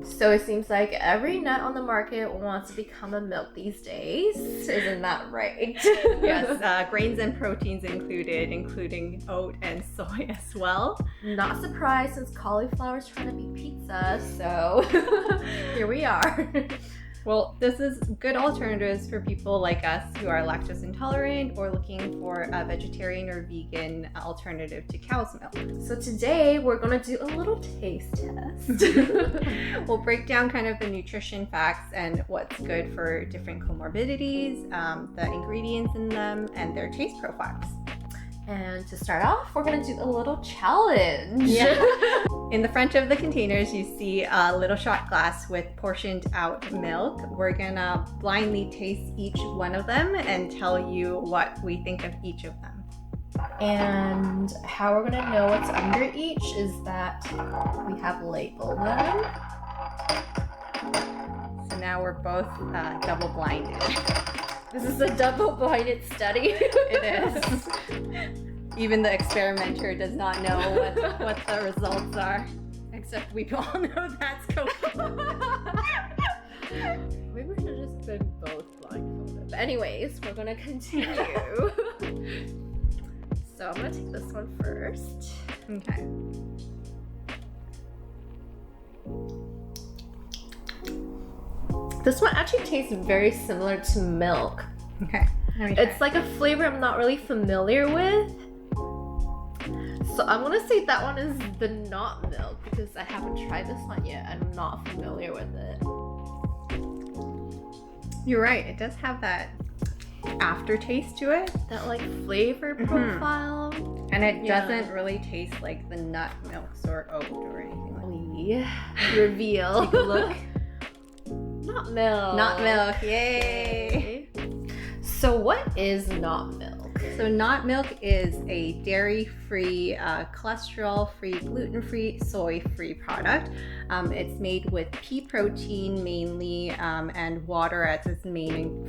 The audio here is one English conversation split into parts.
So it seems like every nut on the market wants to become a milk these days. Isn't that right? Yes, grains and proteins included, including oat and soy as well. Not surprised since cauliflower is trying to be pizza, so here we are. Well, this is good alternatives for people like us who are lactose intolerant or looking for a vegetarian or vegan alternative to cow's milk. So today we're going to do a little taste test. We'll break down kind of the nutrition facts and what's good for different comorbidities, the ingredients in them, and their taste profiles. And to start off, we're going to do a little challenge. Yeah. In the front of the containers, you see a little shot glass with portioned out milk. We're going to blindly taste each one of them and tell you what we think of each of them. And how we're going to know what's under each is that we have labeled them. So now we're both double blinded. This is a double-blinded study. It is. Even the experimenter does not know what the results are. Except we all know that's coconut. Maybe we should have just been both blindfolded. But anyways, we're going to continue. So I'm going to take this one first. Okay. This one actually tastes very similar to milk. Okay. It's like a flavor I'm not really familiar with. So I'm gonna say that one is the not milk because I haven't tried this one yet. I'm not familiar with it. You're right. It does have that aftertaste to it. That like flavor profile. And it doesn't really taste like the nut milks or oat or anything like that. Reveal. Take a look. Not milk. Not milk. Yay. So what is not milk? So not milk is a dairy-free, cholesterol-free, gluten-free, soy-free product. It's made with pea protein mainly and water as its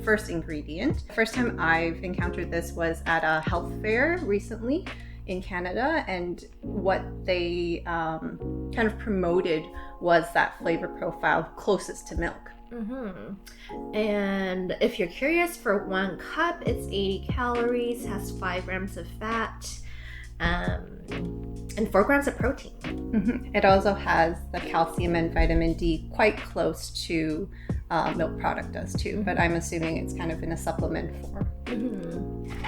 first ingredient. The first time I've encountered this was at a health fair recently in Canada, and what they kind of promoted was that flavor profile closest to milk. And if you're curious, for 1 cup, it's 80 calories, has 5 grams of fat, and 4 grams of protein. It also has the calcium and vitamin D quite close to milk product does too, but I'm assuming it's kind of in a supplement form.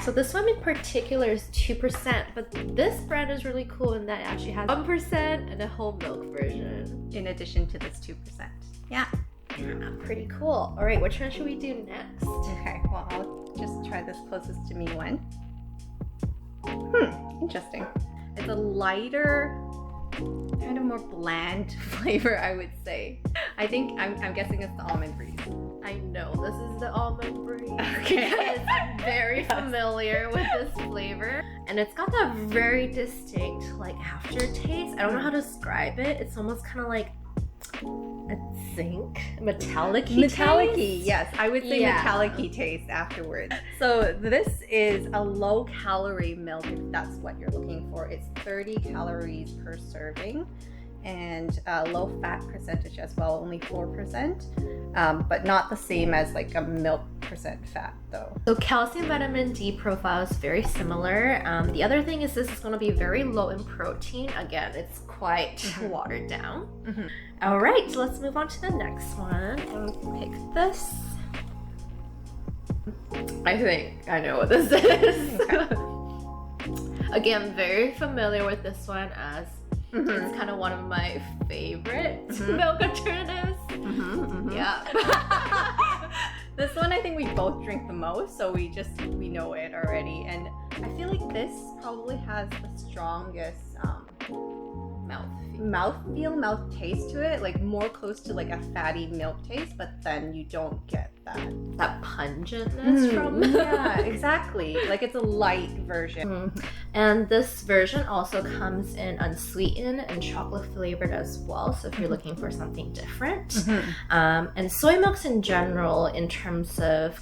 So this one in particular is 2%, but this brand is really cool in that it actually has 1% and a whole milk version. In addition to this 2%. Yeah. Pretty cool. All right, which one should we do next? Okay, well, I'll just try this closest to me one. Interesting. It's a lighter, kind of more bland flavor, I would say. I think, I'm guessing it's the almond breeze. I know this is the almond breeze. Okay. I'm very familiar with this flavor. And it's got that very distinct, like, aftertaste. I don't know how to describe it. It's almost kind of like a zinc, metallic-y taste? Yes, I would say metallic-y taste afterwards. So this is a low-calorie milk if that's what you're looking for. It's 30 calories per serving and low fat percentage as well, only 4%, but not the same as like a milk percent fat though. So calcium vitamin D profile is very similar. The other thing is this is going to be very low in protein. Again, it's quite watered down. All right, so let's move on to the next one. I'll pick this. I think I know what this is. Again, very familiar with this one as it's kind of one of my favorite milk alternatives. Yeah. This one I think we both drink the most, so we know it already. And I feel like this probably has the strongest mouth taste to it, like more close to like a fatty milk taste, but then you don't get that pungentness from it. Yeah, exactly. Like it's a light version. And this version also comes in unsweetened and chocolate flavored as well, so if you're looking for something different. And soy milks in general, in terms of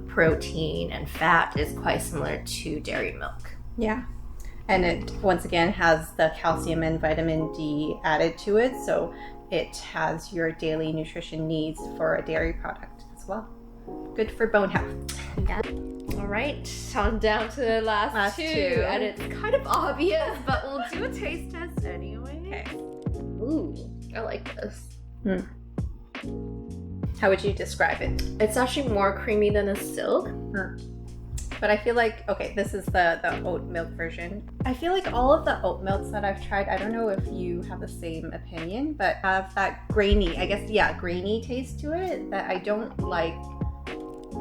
protein and fat, is quite similar to dairy milk. Yeah. And it, once again, has the calcium and vitamin D added to it. So it has your daily nutrition needs for a dairy product as well. Good for bone health. Yeah. All right, on down to the last two. And it's kind of obvious, but we'll do a taste test anyway. Okay. Ooh, I like this. How would you describe it? It's actually more creamy than a silk. But I feel like, okay, this is the oat milk version. I feel like all of the oat milks that I've tried, I don't know if you have the same opinion, but have that grainy, grainy taste to it that I don't like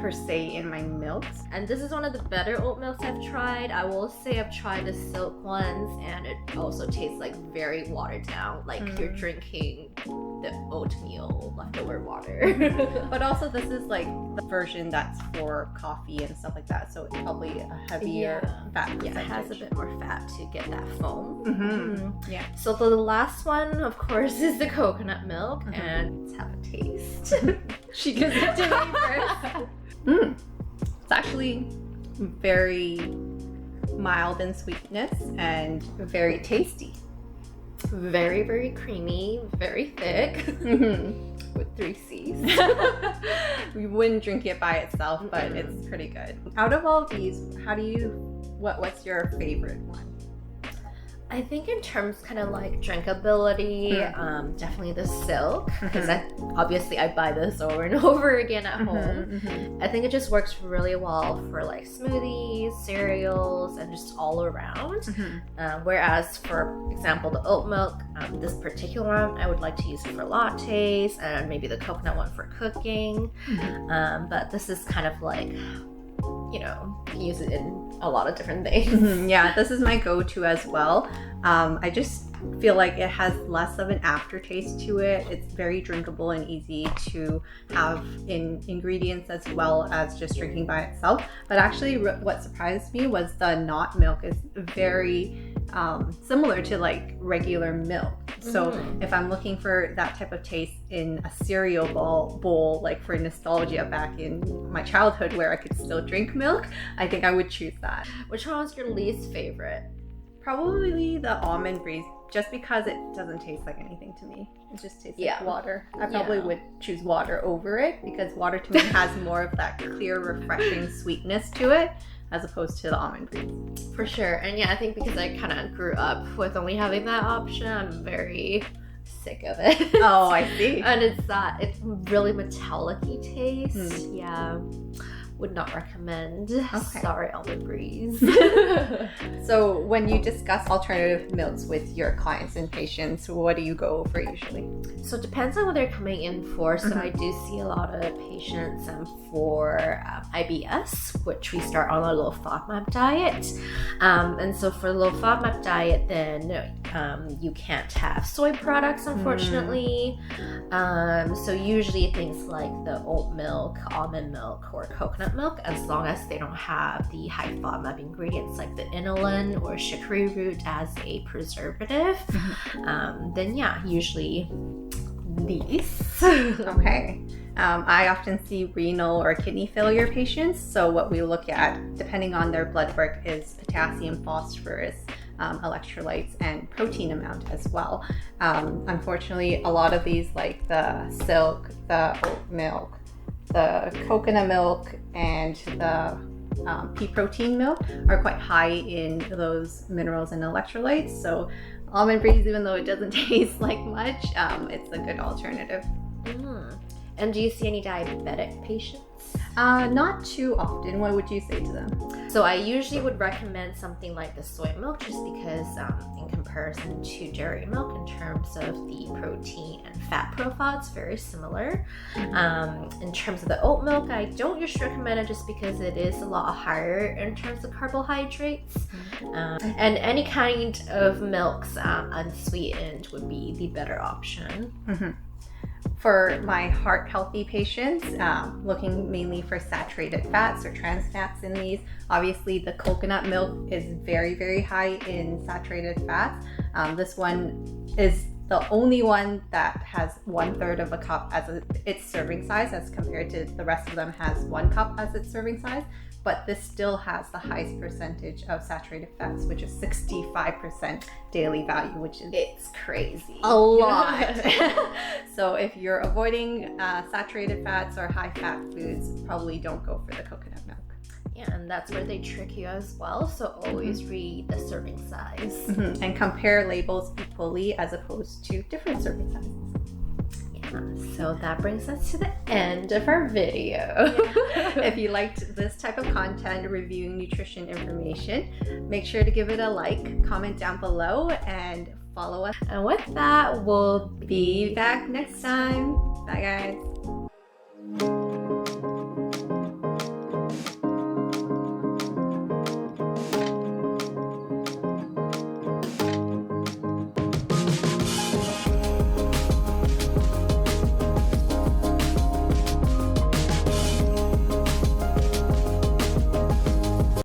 per se in my milks. And this is one of the better oat milks I've tried. I will say I've tried the silk ones, and it also tastes like very watered down, like you're drinking the oatmeal leftover water. But also this is like the version that's for coffee and stuff like that, so it's probably a heavier fat percentage. Yeah, it has a bit more fat to get that foam. Yeah. So the last one, of course, is the coconut milk, and let's have a taste. She gives it to me first. It's actually very mild in sweetness and very tasty. Very, very creamy, very thick, with 3 C's. We wouldn't drink it by itself, but it's pretty good. Out of all of these, what's your favorite one? I think in terms kind of like drinkability, definitely the silk, because obviously I buy this over and over again at home. I think it just works really well for like smoothies, cereals, and just all around. Whereas for example, the oat milk, this particular one, I would like to use it for lattes, and maybe the coconut one for cooking. But this is kind of like, you know, you can use it in a lot of different things. Yeah, this is my go-to as well. I just feel like it has less of an aftertaste to it. It's very drinkable and easy to have in ingredients as well as just drinking by itself. But actually what surprised me was the not milk is very similar to like regular milk. So if I'm looking for that type of taste in a cereal bowl, like for nostalgia back in my childhood where I could still drink milk, I think I would choose that. Which one was your least favorite? Probably the almond breeze, just because it doesn't taste like anything to me. It just tastes like water. I probably would choose water over it, because water to me has more of that clear, refreshing sweetness to it, as opposed to the almond breeze. For sure. And yeah, I think because I kind of grew up with only having that option, I'm very sick of it. Oh, I see. And it's really metallic-y taste. Yeah. Would not recommend. Okay. Sorry, almond breeze. So when you discuss alternative milks with your clients and patients, what do you go for usually? So it depends on what they're coming in for. So I do see a lot of patients for IBS, which we start on a low FODMAP diet. And so for the low FODMAP diet, then you can't have soy products, unfortunately. So usually things like the oat milk, almond milk, or coconut milk, as long as they don't have the high FODMAP ingredients like the inulin or chicory root as a preservative, then yeah, usually these. Okay. I often see renal or kidney failure patients. So what we look at, depending on their blood work, is potassium, phosphorus, electrolytes, and protein amount as well. Unfortunately, a lot of these, like the silk, the oat milk, the coconut milk, and the pea protein milk are quite high in those minerals and electrolytes. So almond breeze, even though it doesn't taste like much, it's a good alternative. And do you see any diabetic patients? Not too often. What would you say to them? So I usually would recommend something like the soy milk, just because in comparison to dairy milk, in terms of the protein and fat profile, it's very similar. In terms of the oat milk, I don't usually recommend it just because it is a lot higher in terms of carbohydrates. And any kind of milks unsweetened would be the better option. For my heart healthy patients, looking mainly for saturated fats or trans fats in these. Obviously the coconut milk is very, very high in saturated fats. This one is the only one that has 1/3 of a cup as its serving size, as compared to the rest of them has 1 cup as its serving size. but this still has the highest percentage of saturated fats, which is 65% daily value, which is It's crazy. a lot. So if you're avoiding saturated fats or high fat foods, probably don't go for the coconut milk. Yeah, and that's where they trick you as well. So always read the serving size. And compare labels equally as opposed to different serving sizes. So that brings us to the end of our video. If you liked this type of content reviewing nutrition information, make sure to give it a like, comment down below, and follow us. And with that, we'll Be back next time. Bye, guys.